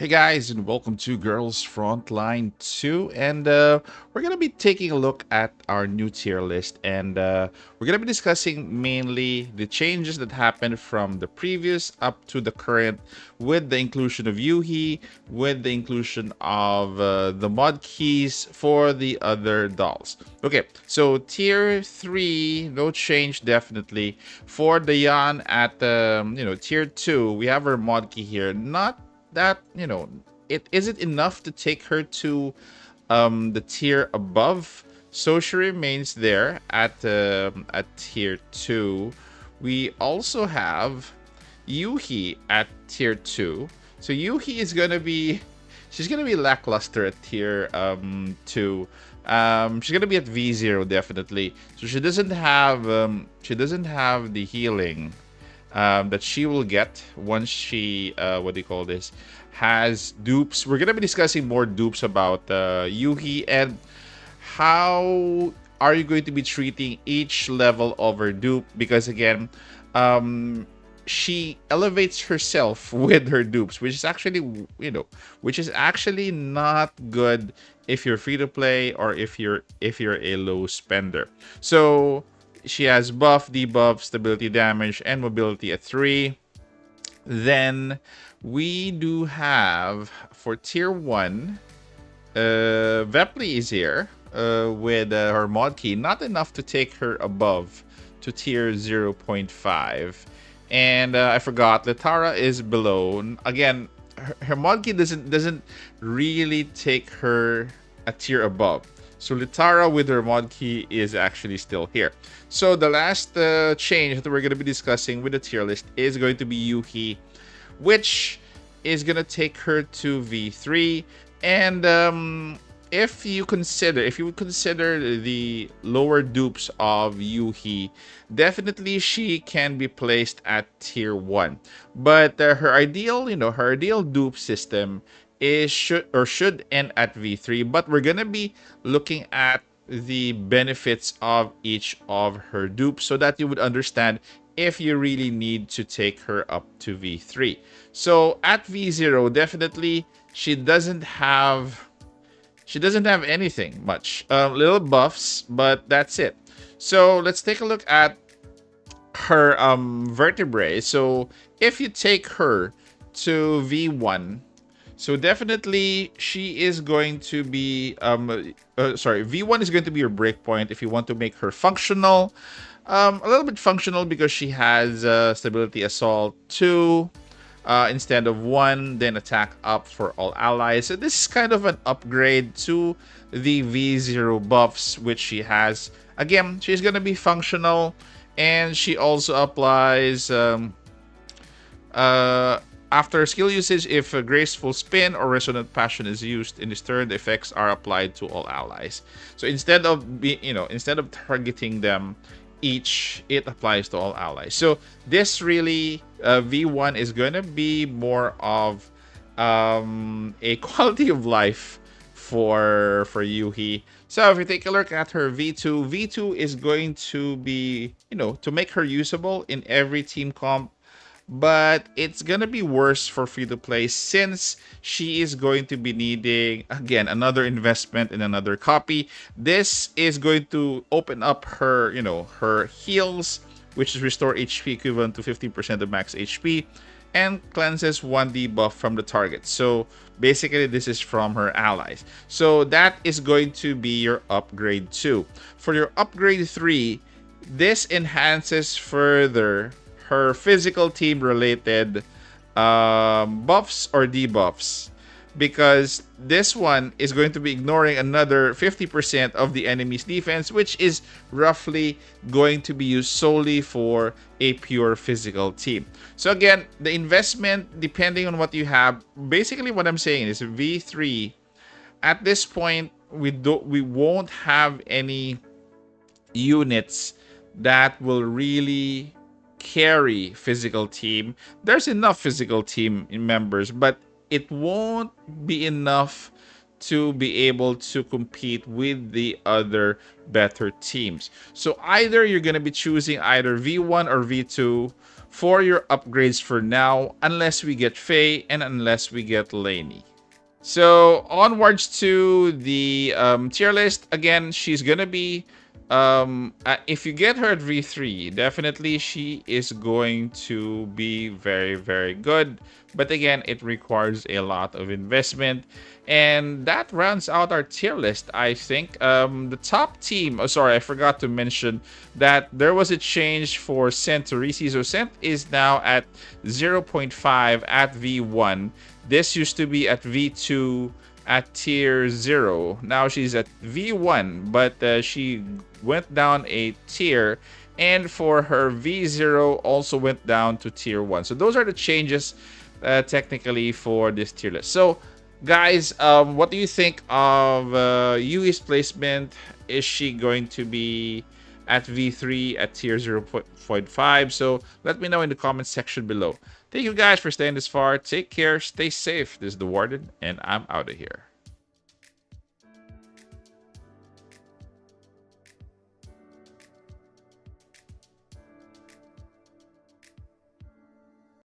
Hey guys, and welcome to Girls Frontline 2. And we're going to be taking a look at our new tier list. And we're going to be discussing mainly the changes that happened from the previous up to the current, with the inclusion of Yoohee, with the inclusion of the mod keys for the other dolls. Okay, so tier 3, no change definitely. For Dayan at tier 2, we have our mod key here. Not that it isn't enough to take her to the tier above, so she remains there at tier 2. We also have Yoohee at tier 2. So Yoohee is gonna be she's gonna be lackluster at tier 2. She's gonna be at V0 definitely. So she doesn't have the healing that she will get once she what do you call this, has dupes. We're gonna be discussing more dupes about Yoohee, and how are you going to be treating each level of her dupe, because again, she elevates herself with her dupes, which is actually not good if you're free to play, or if you're a low spender. So she has buff, debuff, stability, damage, and mobility at 3. Then we do have for tier 1, Vepli is here with her mod key. Not enough to take her above to tier 0.5. And I forgot, Litara is below. Again, her mod key doesn't really take her a tier above. So Litara with her mod key is actually still here. So the last change that we're going to be discussing with the tier list is going to be Yoohee, which is going to take her to V3. And if you would consider the lower dupes of Yoohee, definitely she can be placed at tier 1. But her ideal dupe system is should end at V3. But we're gonna be looking at the benefits of each of her dupes so that you would understand if you really need to take her up to V3. So at V0, definitely she doesn't have anything much. Little buffs, but that's it. So let's take a look at her vertebrae. So if you take her to V1, so definitely she is going to be V1 is going to be your breakpoint if you want to make her functional. A little bit functional because she has stability assault 2 instead of 1, then attack up for all allies. So this is kind of an upgrade to the V0 buffs which she has. Again, she's going to be functional, and she also applies after skill usage, if a graceful spin or resonant passion is used in this turn, the effects are applied to all allies. So instead of targeting them each, it applies to all allies. So this really V1 is going to be more of a quality of life for Yoohee. So if you take a look at her V2 is going to be, to make her usable in every team comp, but it's gonna be worse for free to play since she is going to be needing, again, another investment in another copy. This is going to open up her her heals, which is restore HP equivalent to 50% of max HP, and cleanses 1 debuff from the target. So basically this is from her allies. So that is going to be your upgrade 2. For your upgrade 3, this enhances further her physical team related buffs or debuffs, because this one is going to be ignoring another 50% of the enemy's defense, which is roughly going to be used solely for a pure physical team. So again, the investment, depending on what you have, basically what I'm saying is V3 at this point, we won't have any units that will really carry physical team. There's enough physical team members, but it won't be enough to be able to compete with the other better teams. So either you're going to be choosing either V1 or V2 for your upgrades for now, unless we get Faye and unless we get Lainey. So onwards to the tier list. Again, she's gonna be if you get her at V3, definitely she is going to be very, very good. But again, it requires a lot of investment. And that rounds out our tier list, I think. The top team, oh sorry, I forgot to mention that there was a change for Cent to Risi. So Cent is now at 0.5 at V1. This used to be at V2 at tier 0. Now she's at V1, but she went down a tier. And for her V0 also went down to tier 1. So those are the changes technically for this tier list. So guys, what do you think of Yoohee's placement? Is she going to be at V3 at tier 0.5? So let me know in the comment section below. Thank you guys for staying this far. Take care. Stay safe. This is the Warden, and I'm out of here.